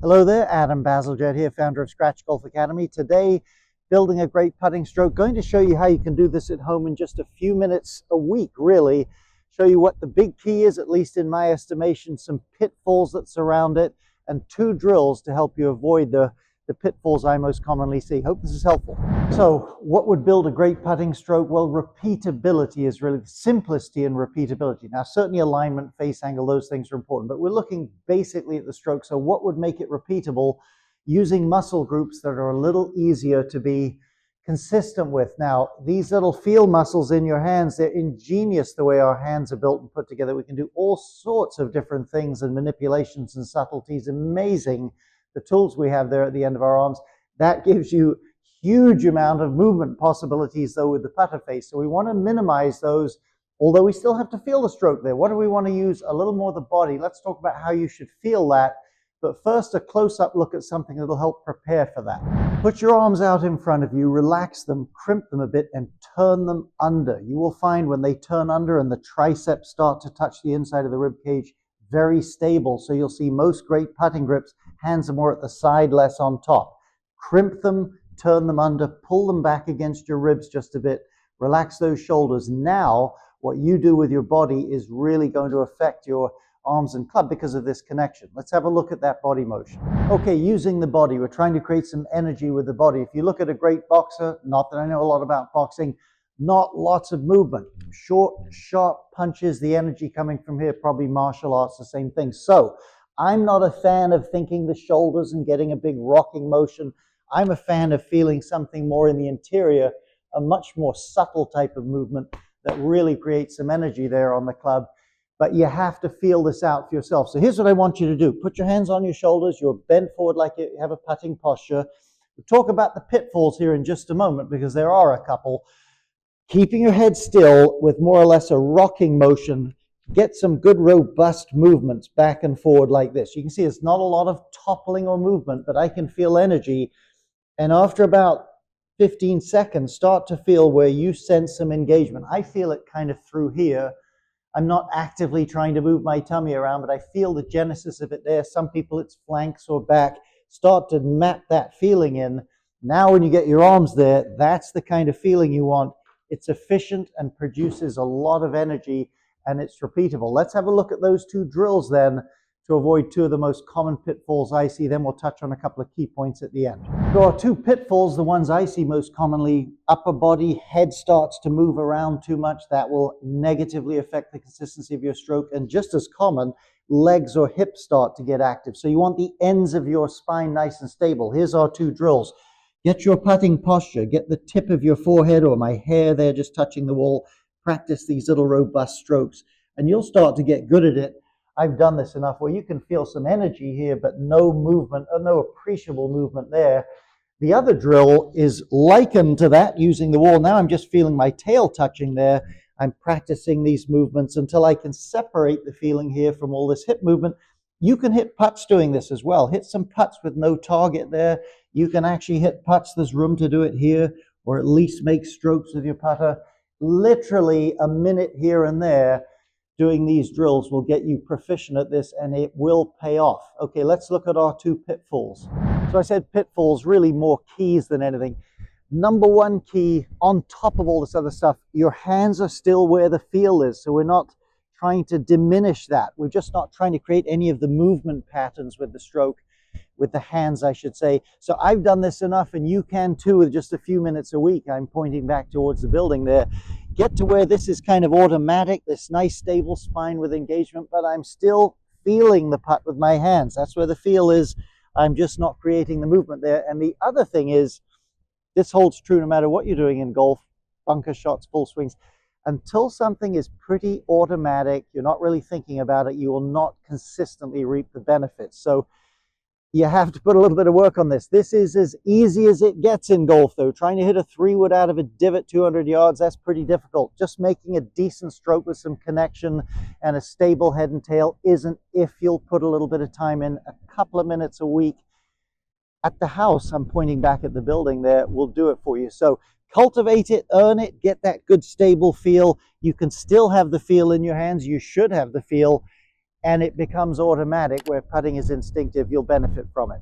Hello there, Adam Bazalgette here, founder of Scratch Golf Academy. Today, building a great putting stroke. Going to show you how you can do this at home in just a few minutes a week, really. Show you what the big key is, at least in my estimation, some pitfalls that surround it, and 2 drills to help you avoid the pitfalls I most commonly see. Hope this is helpful. So what would build a great putting stroke? Well, repeatability is really simplicity and repeatability. Now, certainly alignment, face angle, those things are important, but we're looking basically at the stroke. So what would make it repeatable? Using muscle groups that are a little easier to be consistent with. Now, these little feel muscles in your hands, they're ingenious the way our hands are built and put together. We can do all sorts of different things and manipulations and subtleties. Amazing the tools we have there at the end of our arms. That gives you huge amount of movement possibilities though with the putter face. So we want to minimize those, although we still have to feel the stroke there. What do we want to use? A little more of the body. Let's talk about how you should feel that. But first, a close-up look at something that will help prepare for that. Put your arms out in front of you, relax them, crimp them a bit, and turn them under. You will find when they turn under and the triceps start to touch the inside of the rib cage, very stable. So you'll see most great putting grips, hands are more at the side, less on top. Crimp them, turn them under, pull them back against your ribs just a bit, relax those shoulders. Now, what you do with your body is really going to affect your arms and club because of this connection. Let's have a look at that body motion. Okay, using the body, we're trying to create some energy with the body. If you look at a great boxer, not that I know a lot about boxing, not lots of movement, short, sharp punches, the energy coming from here, probably martial arts, the same thing. So I'm not a fan of thinking the shoulders and getting a big rocking motion. I'm a fan of feeling something more in the interior, a much more subtle type of movement that really creates some energy there on the club. But you have to feel this out for yourself. So here's what I want you to do. Put your hands on your shoulders. You're bent forward like you have a putting posture. We'll talk about the pitfalls here in just a moment because there are a couple. Keeping your head still with more or less a rocking motion, get some good robust movements back and forward like this. You can see it's not a lot of toppling or movement, but I can feel energy. And after about 15 seconds, start to feel where you sense some engagement. I feel it kind of through here. I'm not actively trying to move my tummy around, but I feel the genesis of it there. Some people it's flanks or back. Start to map that feeling in. Now when you get your arms there, that's the kind of feeling you want. It's efficient and produces a lot of energy, and it's repeatable. Let's have a look at those 2 drills then to avoid 2 of the most common pitfalls I see. Then we'll touch on a couple of key points at the end. There are 2 pitfalls, the ones I see most commonly. Upper body, head starts to move around too much. That will negatively affect the consistency of your stroke. And just as common, legs or hips start to get active. So you want the ends of your spine nice and stable. Here's our 2 drills. Get your putting posture. Get the tip of your forehead or my hair there just touching the wall. Practice these little robust strokes, and you'll start to get good at it. I've done this enough where you can feel some energy here, but no movement, or no appreciable movement there. The other drill is likened to that, using the wall. Now I'm just feeling my tail touching there. I'm practicing these movements until I can separate the feeling here from all this hip movement. You can hit putts doing this as well. Hit some putts with no target there. You can actually hit putts. There's room to do it here, or at least make strokes with your putter. Literally a minute here and there doing these drills will get you proficient at this, and it will pay off. Okay, let's look at our 2 pitfalls. So I said pitfalls, really more keys than anything. Number 1 key, on top of all this other stuff, your hands are still where the feel is. So we're not trying to diminish that. We're just not trying to create any of the movement patterns with the stroke, with the hands, I should say. So I've done this enough, and you can too with just a few minutes a week. I'm pointing back towards the building there. Get to where this is kind of automatic, this nice stable spine with engagement, but I'm still feeling the putt with my hands. That's where the feel is. I'm just not creating the movement there. And the other thing is, this holds true no matter what you're doing in golf, bunker shots, full swings. Until something is pretty automatic, you're not really thinking about it, you will not consistently reap the benefits. So you have to put a little bit of work on this. This is as easy as it gets in golf, though. Trying to hit a 3-wood out of a divot 200 yards, that's pretty difficult. Just making a decent stroke with some connection and a stable head and tail isn't, if you'll put a little bit of time in, a couple of minutes a week. At the house, I'm pointing back at the building there, will do it for you. So cultivate it, earn it, get that good stable feel. You can still have the feel in your hands. You should have the feel. and it becomes automatic where putting is instinctive, you'll benefit from it.